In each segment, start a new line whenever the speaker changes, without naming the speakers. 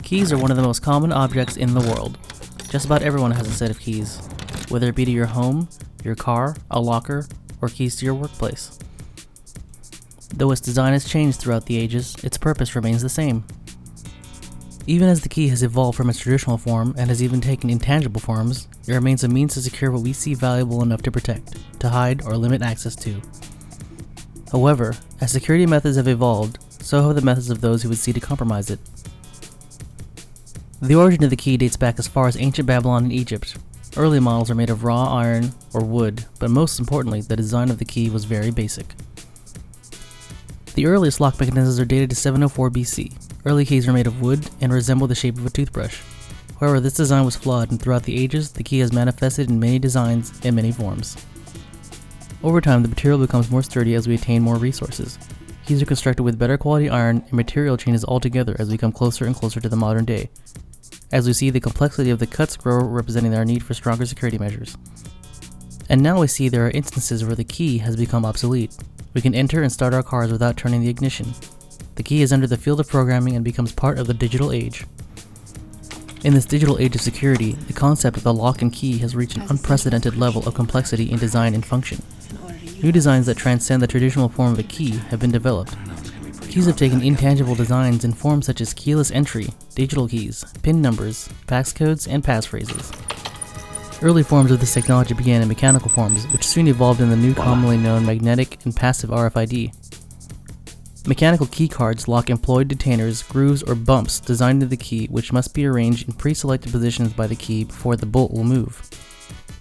Keys are one of the most common objects in the world. Just about everyone has a set of keys, whether it be to your home, your car, a locker, or keys to your workplace. Though its design has changed throughout the ages, its purpose remains the same. Even as the key has evolved from its traditional form and has even taken intangible forms, it remains a means to secure what we see valuable enough to protect, to hide, or limit access to. However, as security methods have evolved, so have the methods of those who would seek to compromise it. The origin of the key dates back as far as ancient Babylon and Egypt. Early models are made of raw iron or wood, but most importantly, the design of the key was very basic. The earliest lock mechanisms are dated to 704 BC. Early keys are made of wood and resemble the shape of a toothbrush. However, this design was flawed, and throughout the ages, the key has manifested in many designs and many forms. Over time, the material becomes more sturdy as we attain more resources. Keys are constructed with better quality iron, and material changes altogether as we come closer and closer to the modern day. As we see the complexity of the cuts grow, representing our need for stronger security measures. And now we see there are instances where the key has become obsolete. We can enter and start our cars without turning the ignition. The key is under the field of programming and becomes part of the digital age. In this digital age of security, the concept of the lock and key has reached an unprecedented level of complexity in design and function. New designs that transcend the traditional form of a key have been developed. Keys have taken intangible designs in forms such as keyless entry, digital keys, PIN numbers, passcodes, and passphrases. Early forms of this technology began in mechanical forms, which soon evolved in the new commonly known magnetic and passive RFID. Mechanical key cards lock employed detainers, grooves, or bumps designed into the key, which must be arranged in pre-selected positions by the key before the bolt will move.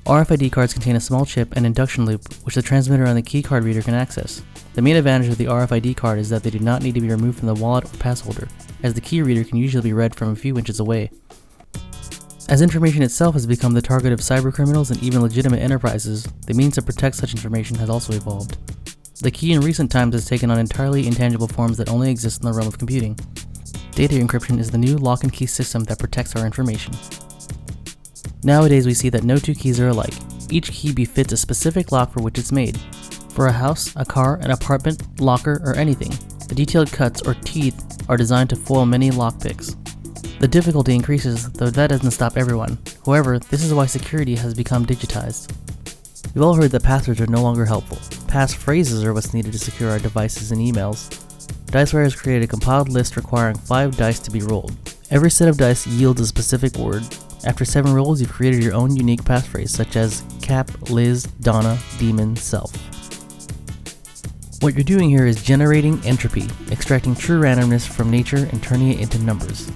RFID cards contain a small chip and induction loop, which the transmitter on the key card reader can access. The main advantage of the RFID card is that they do not need to be removed from the wallet or pass holder, as the key reader can usually be read from a few inches away. As information itself has become the target of cybercriminals and even legitimate enterprises, the means to protect such information has also evolved. The key in recent times has taken on entirely intangible forms that only exist in the realm of computing. Data encryption is the new lock and key system that protects our information. Nowadays we see that no two keys are alike. Each key befits a specific lock for which it's made. For a house, a car, an apartment, locker, or anything, the detailed cuts or teeth are designed to foil many lockpicks. The difficulty increases, though that doesn't stop everyone. However, this is why security has become digitized. We've all heard that passwords are no longer helpful. Passphrases are what's needed to secure our devices and emails. Diceware has created a compiled list requiring 5 dice to be rolled. Every set of dice yields a specific word. After 7 rolls, you've created your own unique passphrase, such as Cap, Liz, Donna, Demon, Self. What you're doing here is generating entropy, extracting true randomness from nature and turning it into numbers.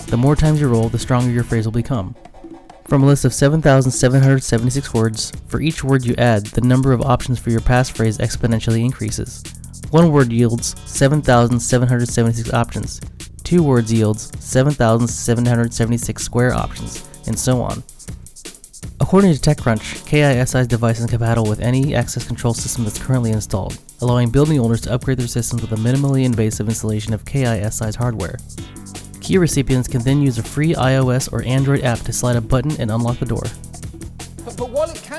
The more times you roll, the stronger your phrase will become. From a list of 7,776 words, for each word you add, the number of options for your passphrase exponentially increases. 1 word yields 7,776 options. 2 words yields 7,776 square options, and so on. According to TechCrunch, KISI's device is compatible with any access control system that's currently installed, allowing building owners to upgrade their systems with a minimally invasive installation of KISI's hardware. Key recipients can then use a free iOS or Android app to slide a button and unlock the door.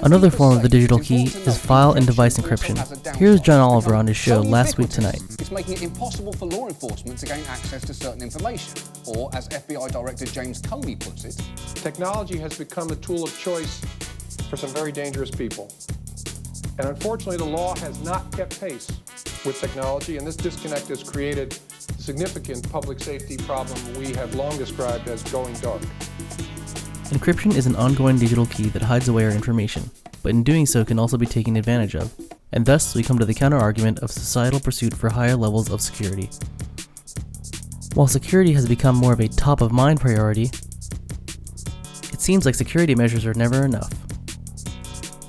Another form of the digital key is file and device encryption. Here's John Oliver on his show Last Week Tonight.
It's making it impossible for law enforcement to gain access to certain information, or as FBI Director James Comey puts it,
technology has become a tool of choice for some very dangerous people. And unfortunately, the law has not kept pace with technology, and this disconnect has created a significant public safety problem we have long described as going dark.
Encryption is an ongoing digital key that hides away our information, but in doing so can also be taken advantage of, and thus we come to the counter-argument of societal pursuit for higher levels of security. While security has become more of a top-of-mind priority, it seems like security measures are never enough.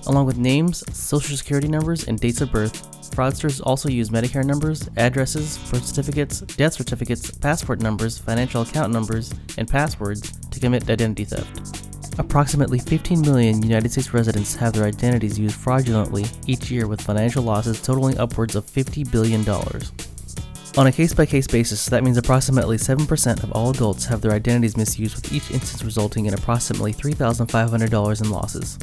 Along with names, social security numbers, and dates of birth, fraudsters also use Medicare numbers, addresses, birth certificates, death certificates, passport numbers, financial account numbers, and passwords to commit identity theft. Approximately 15 million United States residents have their identities used fraudulently each year, with financial losses totaling upwards of $50 billion. On a case-by-case basis, that means approximately 7% of all adults have their identities misused, with each instance resulting in approximately $3,500 in losses.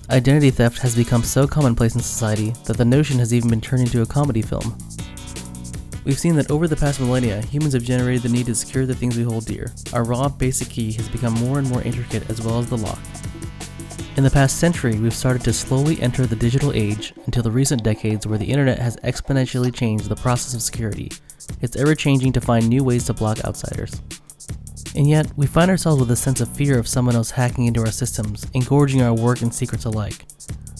Identity theft has become so commonplace in society that the notion has even been turned into a comedy film. We've seen that over the past millennia, humans have generated the need to secure the things we hold dear. Our raw, basic key has become more and more intricate, as well as the lock. In the past century, we've started to slowly enter the digital age until the recent decades where the internet has exponentially changed the process of security. It's ever-changing to find new ways to block outsiders. And yet, we find ourselves with a sense of fear of someone else hacking into our systems, engorging our work and secrets alike.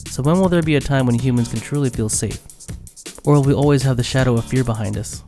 So when will there be a time when humans can truly feel safe? Or will we always have the shadow of fear behind us?